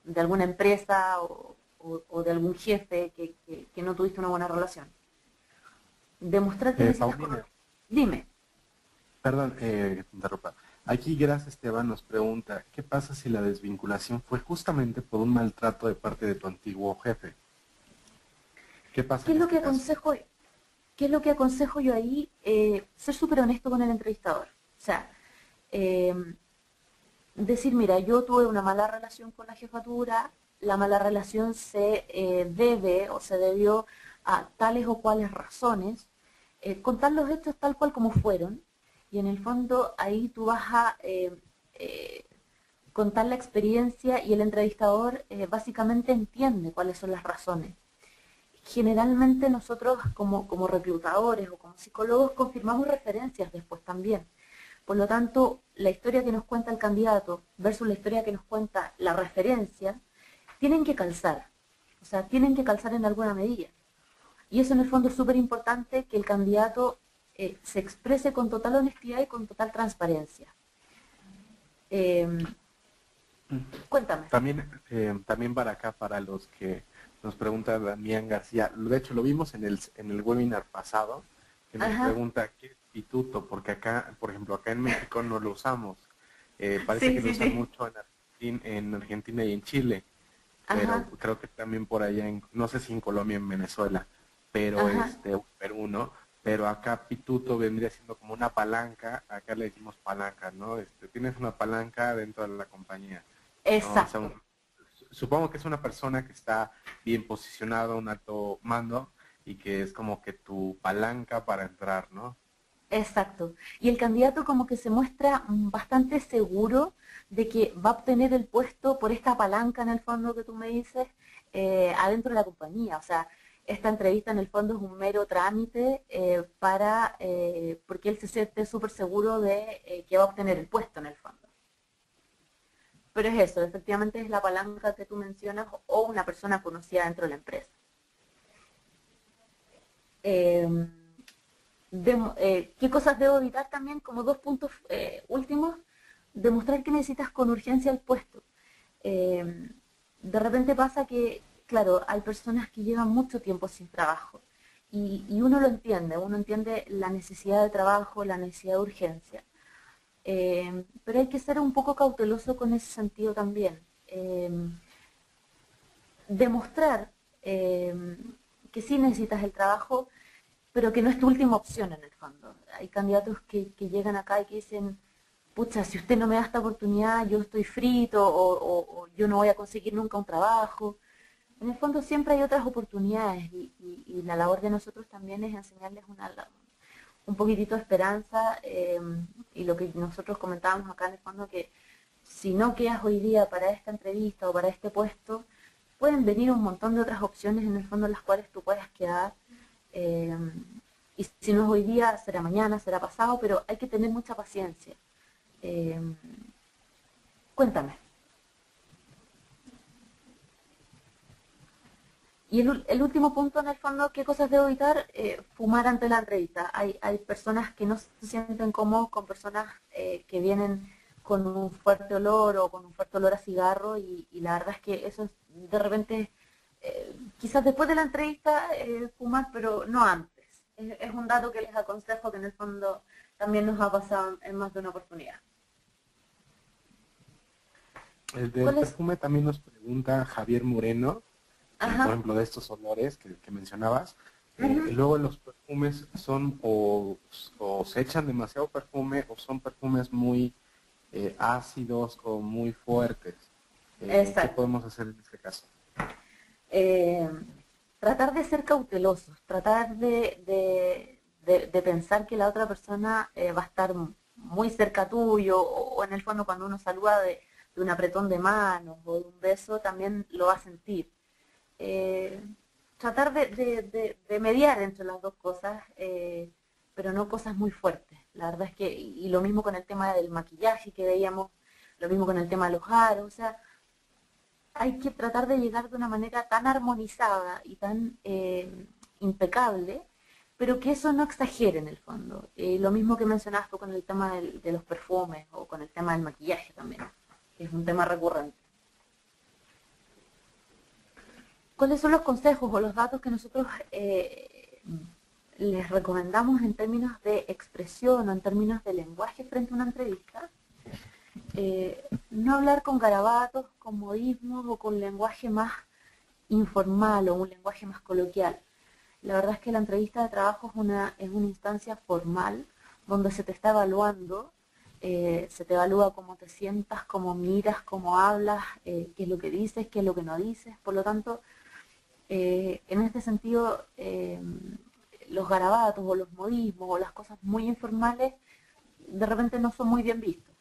de alguna empresa o de algún jefe que no tuviste una buena relación. Demostrar que necesitas Paulina, Dime. perdón que te interrumpa. Aquí Gracias Esteban nos pregunta, ¿qué pasa si la desvinculación fue justamente por un maltrato de parte de tu antiguo jefe? ¿Qué pasa ¿Qué en es lo este que caso? aconsejo, qué es lo que aconsejo yo ahí? Ser súper honesto con el entrevistador. O sea, eh, decir, mira, yo tuve una mala relación con la jefatura, la mala relación se debe o se debió a tales o cuales razones, contar los hechos tal cual como fueron, y en el fondo ahí tú vas a eh, contar la experiencia y el entrevistador básicamente entiende cuáles son las razones. Generalmente nosotros como reclutadores o como psicólogos confirmamos referencias después también. Por lo tanto, la historia que nos cuenta el candidato versus la historia que nos cuenta la referencia tienen que calzar, o sea, tienen que calzar en alguna medida. Y eso en el fondo es súper importante que el candidato se exprese con total honestidad y con total transparencia. Eh, Cuéntame. También para acá, para los que nos pregunta Damián García, de hecho lo vimos en el webinar pasado, que nos Ajá, pregunta qué es pituto, porque acá, por ejemplo, acá en México no lo usamos. Parece sí, que lo sí, usan sí. mucho en Argentina y en Chile, pero Ajá, creo que también por allá, no sé si en Colombia, en Venezuela, pero ajá, Perú, ¿no? Pero acá pituto vendría siendo como una palanca, acá le decimos palanca, ¿no? Tienes una palanca dentro de la compañía, ¿no? O sea, exacto. supongo que es una persona que está bien posicionada, un alto mando, y que es como que tu palanca para entrar, ¿no? Exacto. Y el candidato como que se muestra bastante seguro de que va a obtener el puesto por esta palanca en el fondo que tú me dices adentro de la compañía. O sea, esta entrevista en el fondo es un mero trámite porque él se siente súper seguro de que va a obtener el puesto en el fondo. Pero es eso, efectivamente es la palanca que tú mencionas o una persona conocida dentro de la empresa. Eh, ¿Qué cosas debo evitar también? Como dos puntos últimos, demostrar que necesitas con urgencia el puesto. Eh, de repente pasa que, claro, hay personas que llevan mucho tiempo sin trabajo y uno entiende la necesidad de trabajo, la necesidad de urgencia. Pero hay que ser un poco cauteloso con ese sentido también. Demostrar que sí necesitas el trabajo, pero que no es tu última opción en el fondo. Hay candidatos que llegan acá y que dicen, pucha, si usted no me da esta oportunidad, yo estoy frito o yo no voy a conseguir nunca un trabajo. En el fondo siempre hay otras oportunidades y la labor de nosotros también es enseñarles un poquitito de esperanza y lo que nosotros comentábamos acá en el fondo que si no quedas hoy día para esta entrevista o para este puesto, pueden venir un montón de otras opciones en el fondo en las cuales tú puedas quedar. eh, y si no es hoy día, será mañana, será pasado, pero hay que tener mucha paciencia. Eh, Cuéntame. Y el último punto, en el fondo, ¿qué cosas debo evitar? Fumar antes de la entrevista. Hay personas que no se sienten cómodos con personas que vienen con un fuerte olor o con un fuerte olor a cigarro y la verdad es que eso es, de repente, quizás después de la entrevista fumar, pero no antes. Es un dato que les aconsejo que en el fondo también nos ha pasado en más de una oportunidad. El del ¿Cuál es? perfume también nos pregunta Javier Moreno, por Ajá. ejemplo, de estos olores que mencionabas. Ujú. Luego los perfumes son o se echan demasiado perfume o son perfumes muy ácidos o muy fuertes. ¿Qué Exacto. podemos hacer en este caso? eh, Tratar de ser cautelosos, tratar de pensar que la otra persona va a estar muy cerca tuyo o en el fondo cuando uno saluda de un apretón de manos o de un beso también lo va a sentir. Eh, Tratar de mediar entre las dos cosas, pero no cosas muy fuertes. La verdad es que, y lo mismo con el tema del maquillaje que veíamos, lo mismo con el tema de los aros, o sea, hay que tratar de llegar de una manera tan armonizada y tan impecable, pero que eso no exagere en el fondo. Lo mismo que mencionabas tú con el tema de los perfumes o con el tema del maquillaje también, que es un tema recurrente. ¿Cuáles son los consejos o los datos que nosotros les recomendamos en términos de expresión o en términos de lenguaje frente a una entrevista? No hablar con garabatos, con modismos o con lenguaje más informal o un lenguaje más coloquial. La verdad es que la entrevista de trabajo es una instancia formal donde se te está evaluando, se te evalúa cómo te sientas, cómo miras, cómo hablas, qué es lo que dices, qué es lo que no dices. Por lo tanto, en este sentido, los garabatos o los modismos o las cosas muy informales de repente no son muy bien vistos.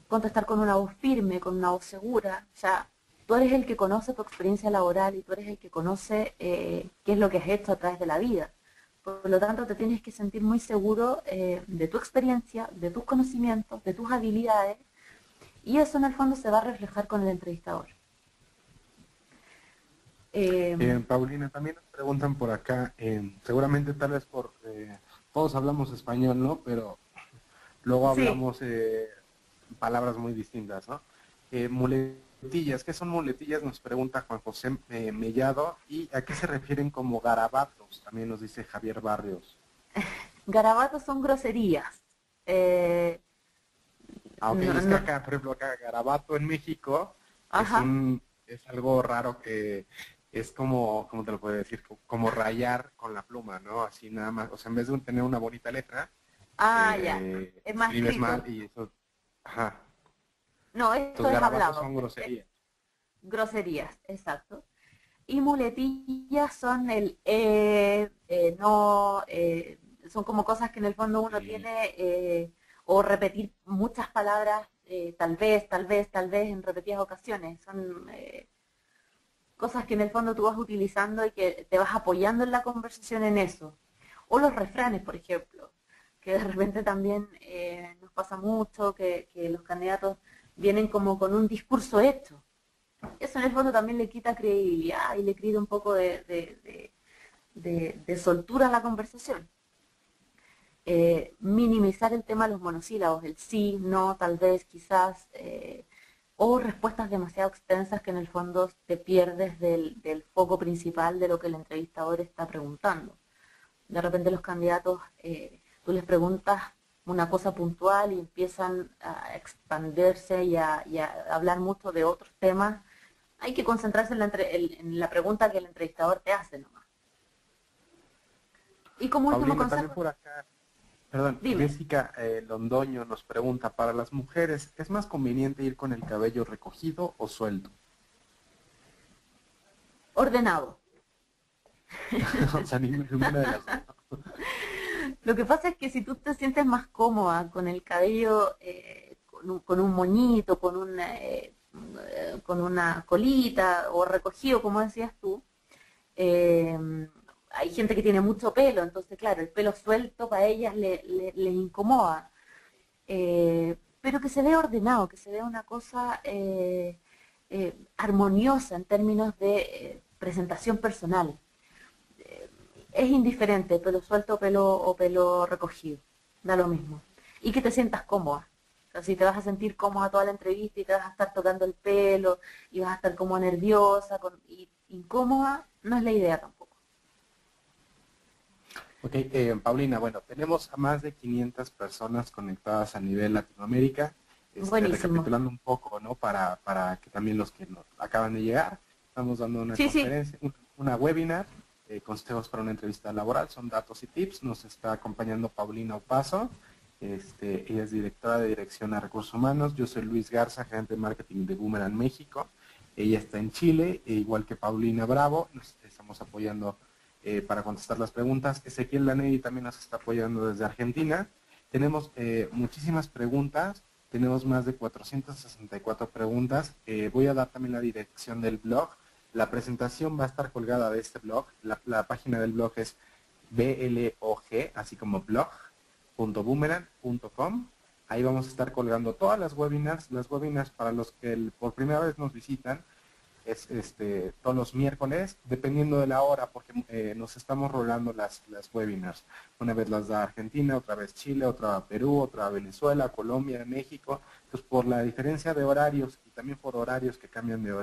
Contestar con una voz firme, con una voz segura. O sea, tú eres el que conoce tu experiencia laboral y tú eres el que conoce qué es lo que has hecho a través de la vida. Por lo tanto, te tienes que sentir muy seguro de tu experiencia, de tus conocimientos, de tus habilidades, y eso en el fondo se va a reflejar con el entrevistador. Paulina, también nos preguntan por acá, seguramente tal vez todos hablamos español, ¿no? Pero luego Sí, hablamos palabras muy distintas, ¿no? Muletillas, ¿qué son muletillas? Nos pregunta Juan José Mellado, y ¿a qué se refieren como garabatos? También nos dice Javier Barrios. garabatos son groserías. Eh, Ah, ok, no, es que no, acá, por ejemplo, acá garabato en México ajá. es algo raro que es como, ¿cómo te lo puedo decir? Como rayar con la pluma, ¿no? Así nada más, o sea, en vez de tener una bonita letra, Ah, ya. Es más escribes mal escrito. y eso, ajá. No, esto Entonces es garabatos hablado. son groserías. Groserías, exacto. Y muletillas son no, son como cosas que en el fondo uno Y, tiene, o repetir muchas palabras, tal vez, tal vez, tal vez, en repetidas ocasiones. Son cosas que en el fondo tú vas utilizando y que te vas apoyando en la conversación en eso. O los refranes, por ejemplo, que de repente también nos pasa mucho, que los candidatos vienen como con un discurso hecho. Eso en el fondo también le quita credibilidad y le quita un poco de soltura a la conversación. Minimizar el tema de los monosílabos, el sí, no, tal vez, quizás, o respuestas demasiado extensas que en el fondo te pierdes del foco principal de lo que el entrevistador está preguntando. De repente los candidatos, tú les preguntas una cosa puntual y empiezan a expandirse y a hablar mucho de otros temas. Hay que concentrarse en la pregunta que el entrevistador te hace nomás. Y como último Paulina, también consejo, por acá, perdón, dime, Jessica Londoño nos pregunta, para las mujeres, ¿es más conveniente ir con el cabello recogido o suelto? ordenado. O sea, ninguna de las dos. Lo que pasa es que si tú te sientes más cómoda con el cabello, con un moñito, con una colita o recogido, como decías tú, eh, hay gente que tiene mucho pelo, entonces claro, el pelo suelto para ellas les incomoda. Pero que se vea ordenado, que se vea una cosa armoniosa en términos de presentación personal. Es indiferente, pelo suelto o pelo recogido, da lo mismo. Y que te sientas cómoda. O sea, si te vas a sentir cómoda toda la entrevista y te vas a estar tocando el pelo y vas a estar como nerviosa y incómoda, no es la idea tampoco. Ok, Paulina, bueno, tenemos a más de 500 personas conectadas a nivel Latinoamérica. Buenísimo. Recapitulando un poco, ¿no? Para que también los que nos acaban de llegar, estamos dando una Sí, sí. conferencia, una webinar, consejos para una entrevista laboral, son datos y tips. Nos está acompañando Paulina Opaso, ella es directora de Dirección a Recursos Humanos. Yo soy Luis Garza, gerente de marketing de Boomerang México. Ella está en Chile, igual que Paulina Bravo, nos estamos apoyando para contestar las preguntas. Ezequiel Lanelli también nos está apoyando desde Argentina. Tenemos muchísimas preguntas, tenemos más de 464 preguntas. Voy a dar también la dirección del blog. La presentación va a estar colgada de este blog. La página del blog es blog, así como blog.boomerang.com. Ahí vamos a estar colgando todas las webinars para los que por primera vez nos visitan. Es todos los miércoles, dependiendo de la hora, porque nos estamos rolando las webinars. Una vez las da Argentina, otra vez Chile, otra Perú, otra Venezuela, Colombia, México. Entonces, por la diferencia de horarios y también por horarios que cambian de horario,